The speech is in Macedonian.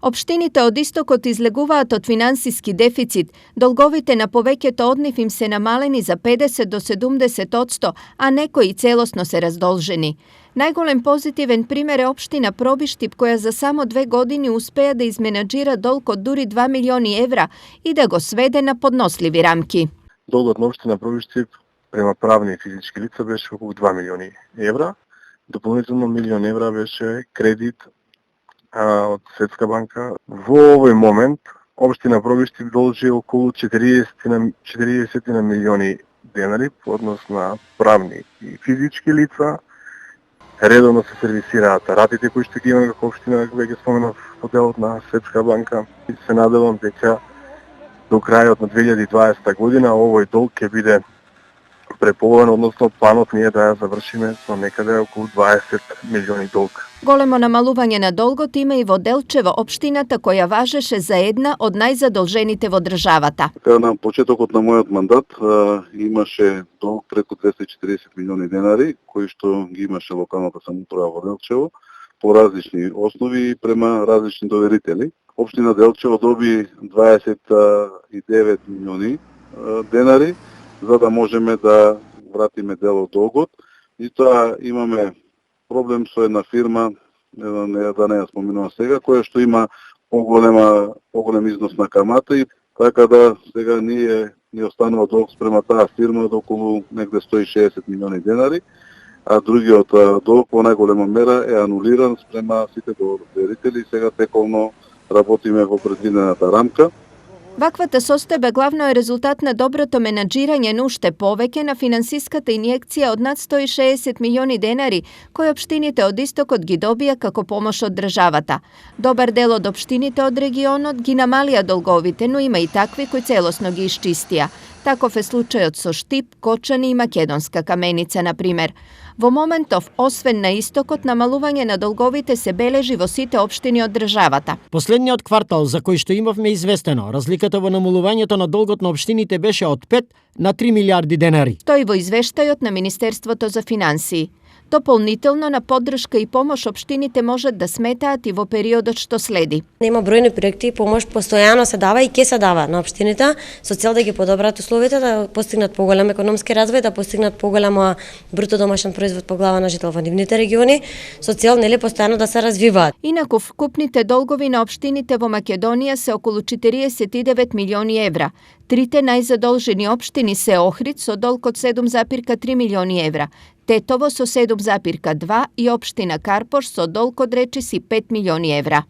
Општините од истокот излегуваат од финансиски дефицит, долговите на повеќето од нив им се намалени за 50 до 70%, а некои и целосно се раздолжени. Најголем позитивен пример е општина Пробиштип, која за само 2 години успеа да изменаџира долг од дури 2 милиони евра и да го сведе на подносливи рамки. Долгот на општина Пробиштип према правни и физички лица беше околу 2 милиони евра. Дополнително милион евра беше кредит од Светска банка. Во овој момент општина Пробиштип должи околу 40 на милиони денари по однос на правни и физички лица. Редовно се сервисираат ратите кои што ги имаме како општина, веќе споменав по делот на Светска банка, и се надевам дека до крајот на 2020 година овој долг ќе биде преполовен, односно планот ни е да ја завршиме со некаде околу 20 милиони долг. Големо намалување на долгот има и во Делчево, општината која важеше за една од најзадолжените во државата. На почетокот на мојот мандат имаше долг преку 240 милиони денари, кои што ги имаше локалната самоуправа во Делчево по различни основи и према различни доверители. Општина Делчево доби 29 милиони денари за да можеме да вратиме дел од долгот. И тоа имаме проблем со една фирма, да не ја споменувам сега, која што има поголем износ на камата и така да сега ни останува долг спрема таа фирма од околу негде 160 милиони денари, а другиот долг во најголема мера е анулиран спрема сите доверители и сега тековно работиме во предвидената рамка. Ваквата состојба главно е резултат на доброто менаџирање на уште повеќе на финансиската инјекција од над 160 милиони денари, кои општините од истокот ги добија како помош од државата. Добар дел од општините од регионот ги намалија долговите, но има и такви кои целосно ги исчистија. Таков е случајот со Штип, Кочани и Македонска Каменица, на пример. Во моментов, освен на истокот, намалување на долговите се бележи во сите општини од државата. Последниот квартал за кој што имавме известено, разликата во намалувањето на долгот на општините беше од 5 на 3 милиарди денари. Тој во извештајот на Министерството за финансии. Дополнително на поддршка и помош општините можат да сметаат и во периодот што следи. Нема бројни проекти и помош постојано се дава и ќе се дава на општините со цел да ги подобрат условите, да постигнат поголем економски развој, да постигнат поголема бруто домашен производ по глава на жител во нивните региони, со цел постојано да се развиваат. Инаку вкупните долгови на општините во Македонија се околу 49 милиони евра. Трите најзадолжени општини се Охрид со долг од 7,3 милиони евра, Тетово со 7,2 и општина Карпош со долг од речиси 5 милиони евра.